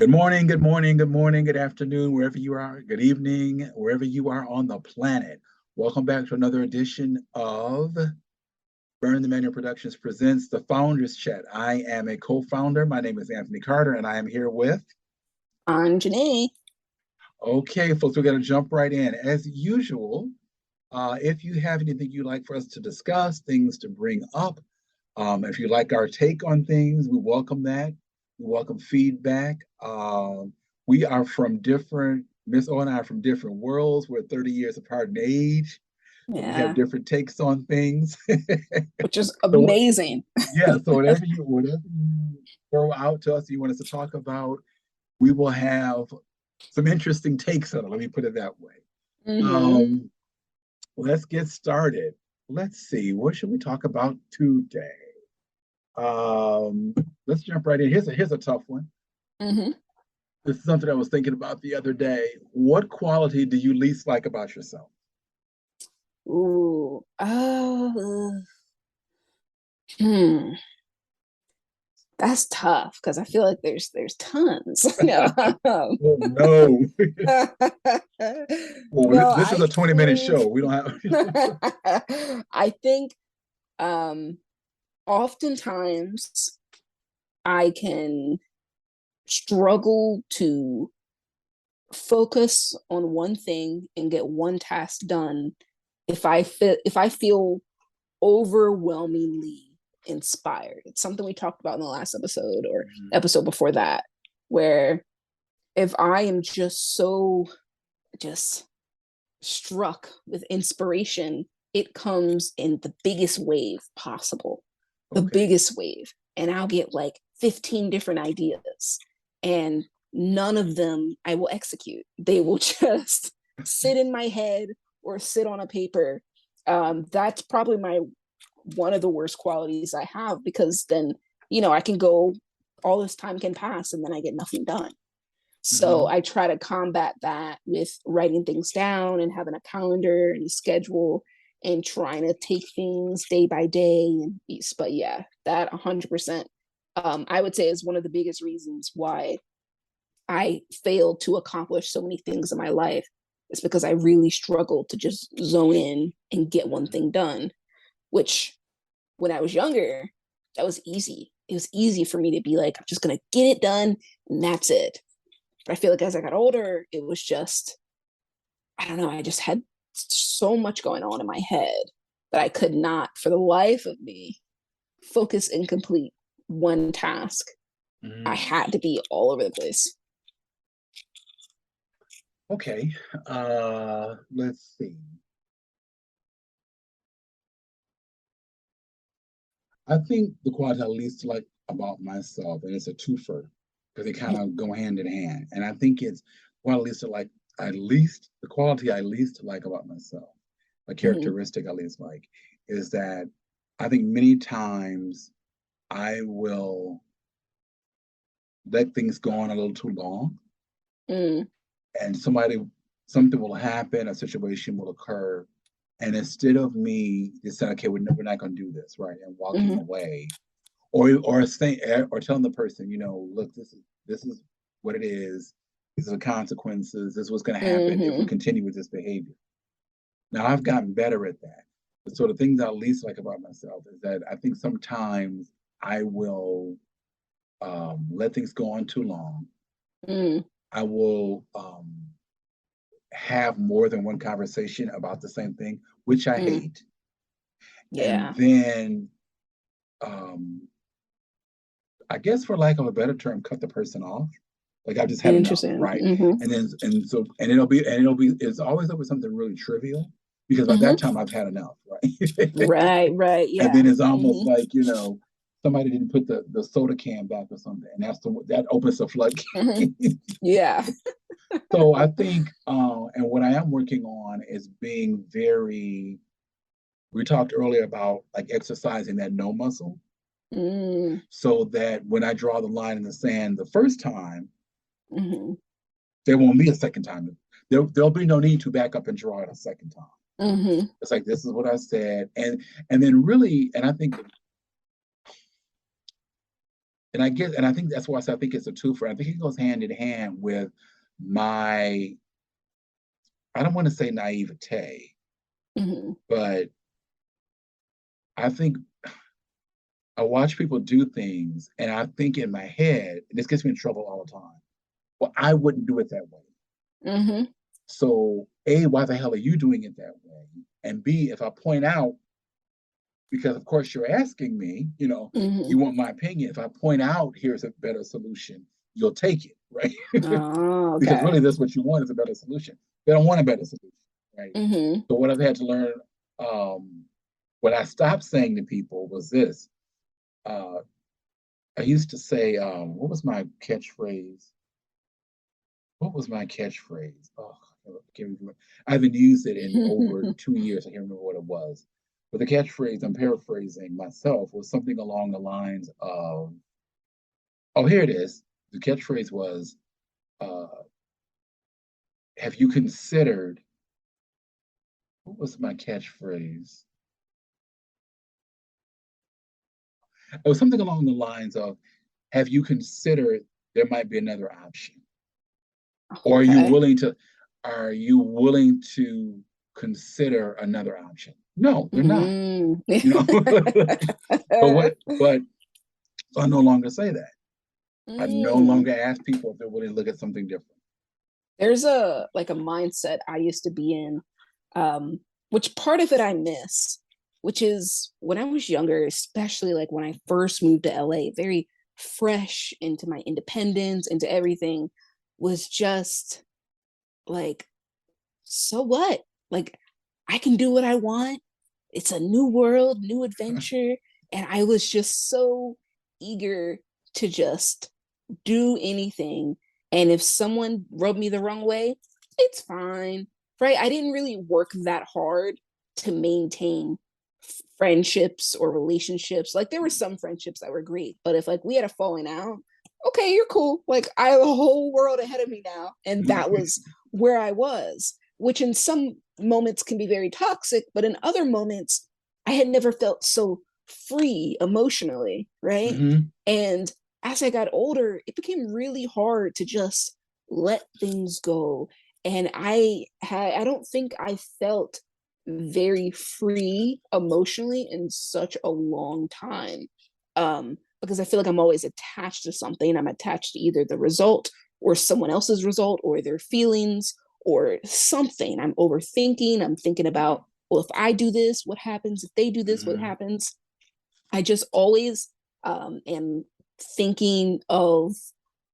Good morning, good morning, good morning, good afternoon, wherever you are, good evening, wherever you are on the planet. Welcome back to another edition of Burn the Manual Productions presents the Founders Chat. I am a co-founder. My name is Anthony Carter, and I am here with. OnJonet. Okay, folks, we're going to jump right in. As usual, if you have anything you'd like for us to discuss, things to bring up, if you like our take on things, we welcome that. We welcome feedback. We are from different, Miss O and I are from different worlds. We're 30 years apart in age, but we have Yeah, different takes on things. which is So amazing. yeah, so whatever you throw out to us, you want us to talk about, we will have some interesting takes on it. Let me put it that way. Hmm. Um, let's get started. Let's see, what should we talk about today? Um, let's jump right in. Here's a tough one. Hmm. This is something I was thinking about the other day. What quality do you least like about yourself? Ooh. Hmm. That's tough because I feel like there's tons. No. Oh no. Well, No, this is I a 20-minute think show. We don't have. I think um oftentimes I can struggle to focus on one thing and get one task done if I feel overwhelmingly inspired. It's something we talked about in the last episode or episode before that, where if I am just struck with inspiration, it comes in the biggest wave possible, the Okay. biggest wave. And I'll get like 15 different ideas, and none of them I will execute. They will just sit in my head or sit on a paper. That's probably my one of the worst qualities I have, because then, I can go, all this time can pass and then I get nothing done. So Mm-hmm. I try to combat that with writing things down and having a calendar and a schedule and trying to take things day by day. And but yeah, that 100%, I would say, is one of the biggest reasons why I failed to accomplish so many things in my life. It's because I really struggled to just zone in and get one thing done, which when I was younger, that was easy. It was easy for me to be like, I'm just going to get it done and that's it. But I feel like as I got older, it was just, I don't know, I just had so much going on in my head that I could not, for the life of me, focus and complete one task. I Mm-hmm. had to be all over the place. Okay. Let's see. I think the quality I least like about myself, and it's a twofer, because they kind of go hand in hand. And I think it's what the quality I least like about myself, a Mm-hmm. characteristic I least like, is that I think many times I will let things go on a little too long, Mm, and something will happen, a situation will occur, and instead of me just saying, okay, we're not going to do this, right, and walking mm-hmm. away, or saying, or telling the person, look, this is what it is. These are the consequences. This is what's going to happen if we Mm-hmm. continue with this behavior. Now I've gotten better at that. But so the things I least like about myself is that I think sometimes I will let things go on too long. Mm, I will have more than one conversation about the same thing, which I mm, hate, and yeah. then um, I guess, for lack of a better term, cut the person off. Like I've just had enough, Interesting. right? Mm-hmm. And it's always over something really trivial, because by that Mm-hmm. time I've had enough, right? Right, right. And Yeah. then it's almost Mm-hmm. like, somebody didn't put the soda can back or something, and that opens the floodgate. Mm-hmm. Yeah. So I think, and what I am working on is being very. We talked earlier about like exercising that no muscle, Mm, so that when I draw the line in the sand the first time, mm-hmm. there won't be a second time. There'll be no need to back up and draw it a second time. Mm-hmm. It's like, this is what I said, and then really, and I think and I think that's why I think it's a twofer. I think it goes hand in hand with my, I don't want to say naivete, Hmm. but I think I watch people do things and I think in my head, and this gets me in trouble all the time. Well, I wouldn't do it that way. Hmm. So, A, why the hell are you doing it that way? And B, if I point out, because of course you're asking me, Hmm. you want my opinion. If I point out here's a better solution, you'll take it, right? Oh, Because okay. really that's what you want is a better solution. They don't want a better solution, right? Hmm. So what I've had to learn, um, what I stopped saying to people was this. Uh, I used to say, what was my catchphrase? What was my catchphrase? Oh, I can't remember. I haven't used it in over 2 years. I can't remember what it was. But the catchphrase, I'm paraphrasing myself, was something along the lines of, oh, here it is. The catchphrase was, uh, have you considered, what was my catchphrase? It was something along the lines of, have you considered there might be another option? Or Okay. are you willing to consider another option? No, they're not, Mm. you know. But I no longer say that. I no Mm. longer ask people if they're willing to look at something different. There's a like a mindset I used to be in, which part of it I miss, which is when I was younger, especially like when I first moved to LA, very fresh into my independence, into everything, was just like, so what? Like, I can do what I want. It's a new world, new adventure. And I was just so eager to just do anything. And if someone rubbed me the wrong way, it's fine. Right. I didn't really work that hard to maintain friendships or relationships. Like there were some friendships that were great, but if like we had a falling out, okay, you're cool. Like I have a whole world ahead of me now. And that was where I was, which in some moments can be very toxic, but in other moments, I had never felt so free emotionally. Right. Mm-hmm. And as I got older, it became really hard to just let things go. And I don't think I felt very free emotionally in such a long time. Because I feel like I'm always attached to something. I'm attached to either the result or someone else's result or their feelings or something. I'm overthinking. I'm thinking about, well, if I do this, what happens? If they do this, what Mm-hmm. happens? I just always am thinking of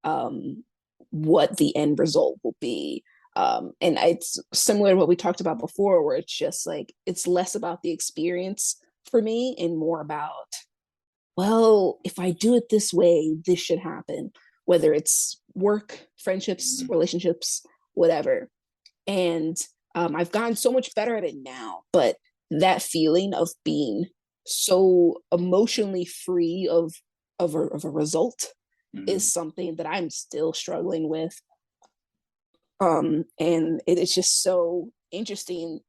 um, what the end result will be. And it's similar to what we talked about before, where it's just like, it's less about the experience for me and more about, well, if I do it this way, this should happen, whether it's work, friendships, Mm-hmm. relationships, whatever. And I've gotten so much better at it now, but that feeling of being so emotionally free of a result Mm-hmm. is something that I'm still struggling with. And it's just so interesting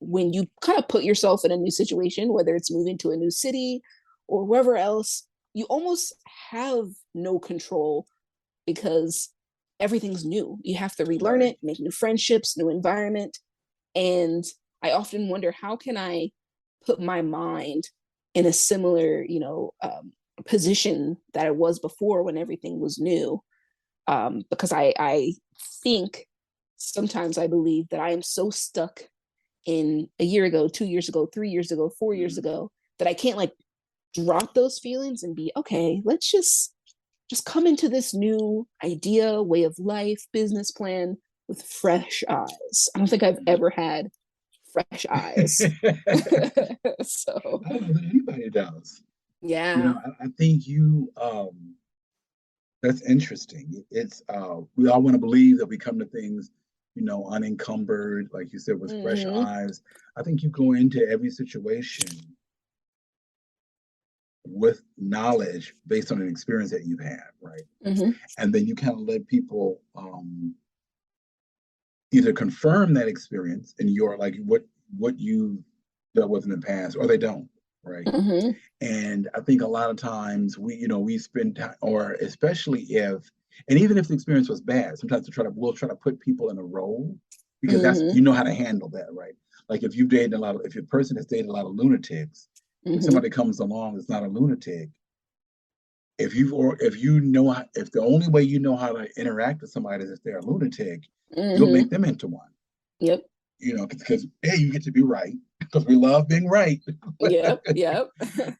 when you kind of put yourself in a new situation, whether it's moving to a new city or wherever else, you almost have no control because everything's new. You have to relearn Right. it, make new friendships, new environment. And I often wonder, how can I put my mind in a similar, position that it was before when everything was new? Because I think sometimes I believe that I am so stuck in a year ago, 2 years ago, 3 years ago, 4 years Mm-hmm. ago, that I can't like drop those feelings and be okay. Let's just come into this new idea, way of life, business plan with fresh eyes. I don't think I've ever had fresh eyes. So I don't know that anybody does. yeah. I think that's interesting. It's we all want to believe that we come to things, unencumbered, like you said, with fresh Hmm. eyes. I think you go into every situation with knowledge based on an experience that you've had, right? Hmm. And then you kind of let people either confirm that experience in your like what you dealt with in the past, or they don't, right? Mm-hmm. And I think a lot of times we spend time, or especially if, and even if the experience was bad, sometimes we'll try to put people in a role because that's, Mm-hmm. you know how to handle that, right? Like if your person has dated a lot of lunatics, if Mm-hmm. somebody comes along that's not a lunatic, if the only way you know how to interact with somebody is if they're a lunatic, you'll Mm-hmm. make them into one. Yep. Because A, you get to be right because we love being right. Yep. Yep.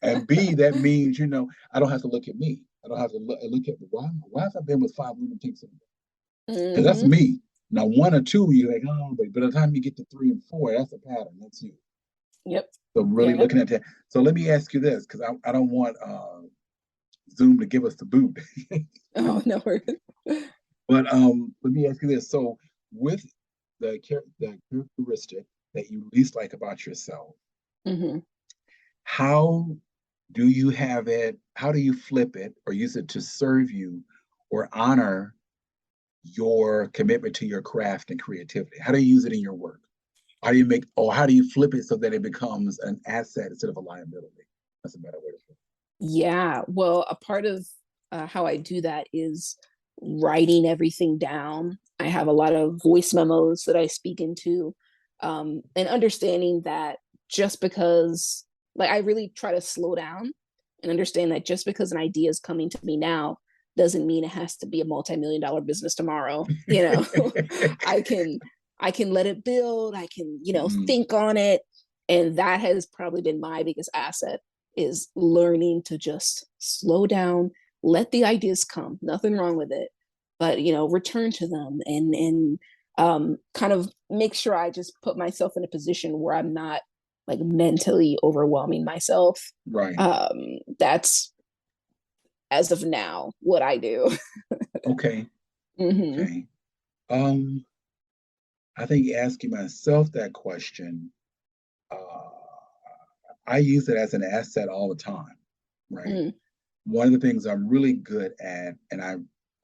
And B, that means, I don't have to look at me. I don't have to look at why have I been with five lunatics? Because that's Mm-hmm. me. Now, one or two, you're like, oh, but by the time you get to three and four, that's a pattern. That's you. Yep. So really Yep. looking at that. So let me ask you this, because I don't want Zoom to give us the boot. Oh no worries. But let me ask you this. So with the characteristic that you least like about yourself, Mm-hmm. how do you have it? How do you flip it or use it to serve you or honor your commitment to your craft and creativity? How do you use it in your work? How do you flip it so that it becomes an asset instead of a liability? That's a better way to put Yeah. Well, a part of how I do that is writing everything down. I have a lot of voice memos that I speak into, and understanding that just because, like, I really try to slow down and understand that just because an idea is coming to me now doesn't mean it has to be a multi-million-dollar business tomorrow. it. I can I can let it build. I can, Mhm. think on it, and that has probably been my biggest asset is learning to just slow down, let the ideas come, nothing wrong with it, but return to them and kind of make sure I just put myself in a position where I'm not like mentally overwhelming myself. Right. That's as of now what I do. Okay. Hmm. Okay. Um, I think asking myself that question, uh, I use it as an asset all the time, right? Mm, One of the things I'm really good at, and I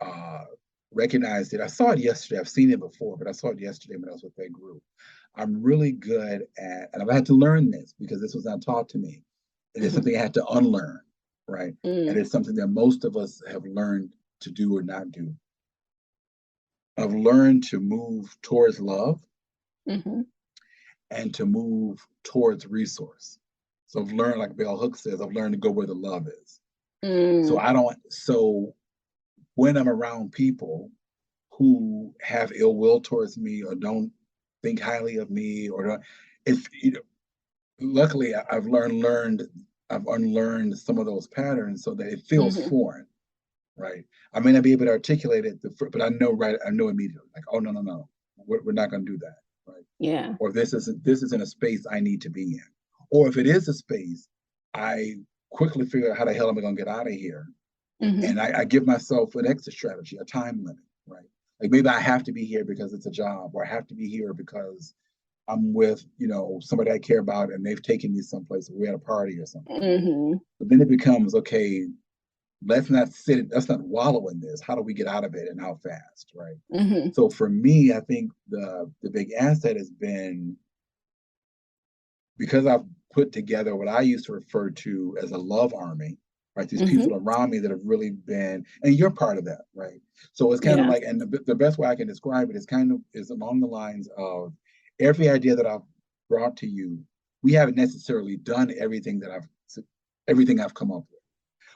uh, recognized it. I saw it yesterday. I've seen it before, but I saw it yesterday when I was with that group. I'm really good at, and I've had to learn this because this was not taught to me. It is mhm, something I had to unlearn, right? And mm, it's something that most of us have learned to do or not do. I've learned to move towards love mhm, and to move towards resource. So I've learned, like Bell Hooks says, I've learned to go where the love is. So mm, I don't, so when I'm around people who have ill will towards me or don't think highly of me or don't, if, luckily I've unlearned some of those patterns so that it feels mhm. foreign, right? I may not be able to articulate it, but I know immediately, like, oh, no, no, no, we're not going to do that, right? Yeah. Or this isn't a space I need to be in. Or if it is a space, I quickly figure out how the hell am I going to get out of here, Mhm, and I give myself an exit strategy, a time limit, right? Like maybe I have to be here because it's a job, or I have to be here because I'm with somebody I care about, and they've taken me someplace, or we're at a party or something. mhm, But then it becomes okay. Let's not wallow in this. How do we get out of it, and how fast, right? mhm, So for me, I think the big asset has been because I've put together what I used to refer to as a love army, right? These mhm. people around me that have really been, and you're part of that, right? So it's kind of Yeah. like, and the best way I can describe it is is along the lines of every idea that I've brought to you, we haven't necessarily done everything I've come up with,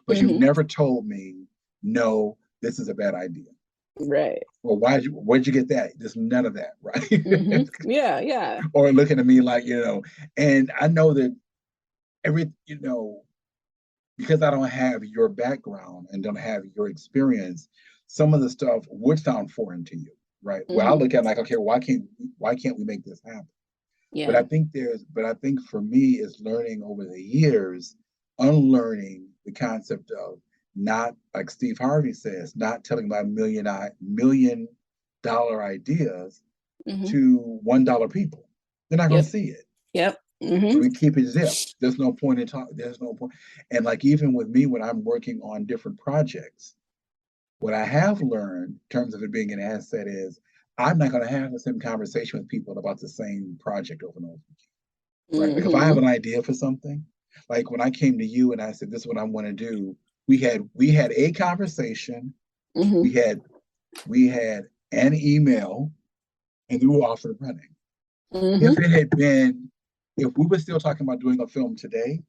but you've Mhm. never told me, no, this is a bad idea. Right. Well, where'd you get that? There's none of that, right? Mhm. Yeah, yeah. Or looking at me like, and I know that every, because I don't have your background and don't have your experience, some of the stuff would sound foreign to you, right? Where I Mhm. look at it like, okay, why can't we make this happen? Yeah. But I think for me is learning over the years, unlearning the concept of not, like Steve Harvey says, not telling my $1 million ideas Mhm. to $1 people. They're not going to Yep. see it. Yep. So Mhm. we keep it zipped. There's no point in talking. There's no point. And like even with me, when I'm working on different projects, what I have learned in terms of it being an asset is I'm not going to have the same conversation with people about the same project over and over again, right? Like if I have Mhm. an idea for something, Like when I came to you and I said, "This is what I want to do," we had a conversation, Hmm. we had we had an email, and we were off and running. Hmm. If it had been, if we were still talking about doing a film today,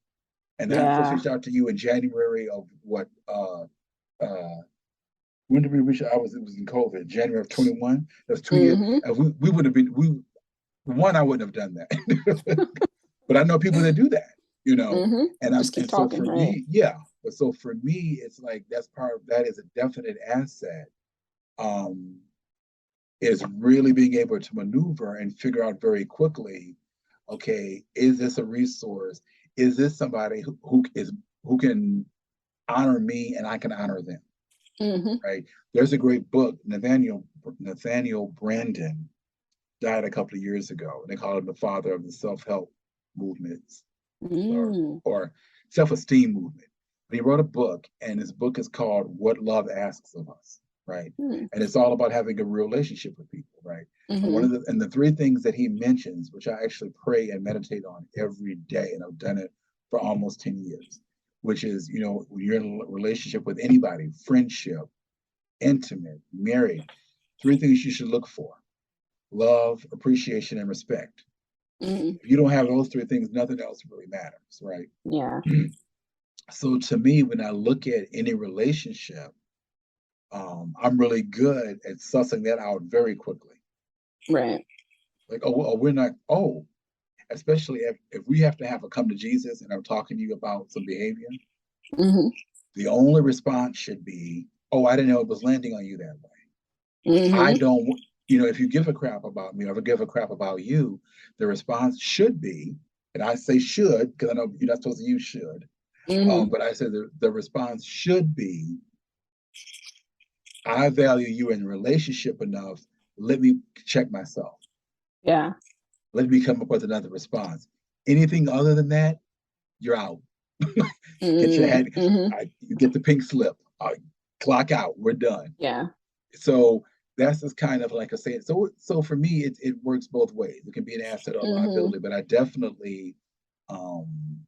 and I first Yeah. reached out to you in January of what uh when did we reach out? It was in COVID, January of 21. That's 2 years. Hmm. And we would have been one, I wouldn't have done that. But I know people that do that, you know. Hmm. And I'm Just keep and so talking, for right? me, yeah. But so for me, it's like that's part of that is a definite asset. Um, is really being able to maneuver and figure out very quickly, okay, is this a resource? Is this somebody who can honor me and I can honor them? Hmm. Right? There's a great book, Nathaniel Brandon died a couple of years ago. They call him the father of the self-help movements or Mm. or self-esteem movement. But he wrote a book, and his book is called What Love Asks of Us, right? Mm. And it's all about having a real relationship with people, right? And Hmm. the three things that he mentions, which I actually pray and meditate on every day, and I've done it for almost 10 years, which is, when you're in a relationship with anybody, friendship, intimate, married, three things you should look for: love, appreciation, and respect. Mm. If you don't have those three things, nothing else really matters, right? Yeah. So to me, when I look at any relationship, I'm really good at sussing that out very quickly. Right. Like, oh, we're not, oh, especially if we have to have a come to Jesus and I'm talking to you about some behavior, Hmm. the only response should be, oh, I didn't know it was landing on you that way. I Hmm. don't, if you give a crap about me or if I give a crap about you, the response should be, and I say should because I know you're not supposed to use should, Hmm. but I say the response should be, I value you in a relationship enough. Let me check myself. Yeah. Let me come up with another response. Anything other than that, you're out. Get your head, Hmm. you get the pink slip. Clock out. We're done. Yeah. So that's just kind of like I say. So for me, it works both ways. It can be an asset or a Hmm. liability, but I definitely um,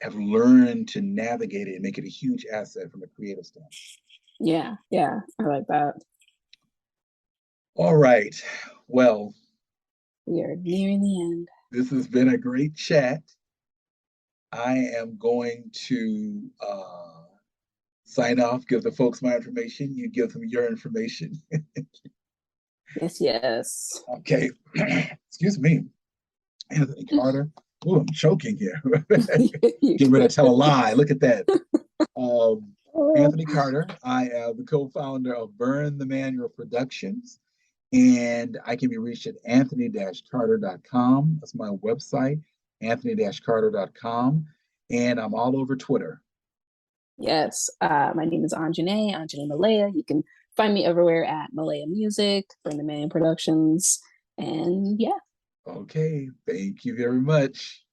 have learned to navigate it and make it a huge asset from a creative standpoint. Yeah. Yeah. I like that. All right. Well, We are nearing the end. this has been a great chat. I am going to sign off, give the folks my information. You give them your information. Yes. Yes. Okay. Excuse me, Anthony Carter. Oh, I'm choking here. You Getting ready good. to tell a lie. Look at that. Um, Anthony Carter. I am the co-founder of Burn the Manual Productions, and I can be reached at anthony-carter.com. That's my website, anthony-carter.com, and I'm all over Twitter. Yes. My name is Anjane Malaya. You can find me everywhere at Malaya Music, Burn the Man Productions. And yeah. Okay, thank you very much.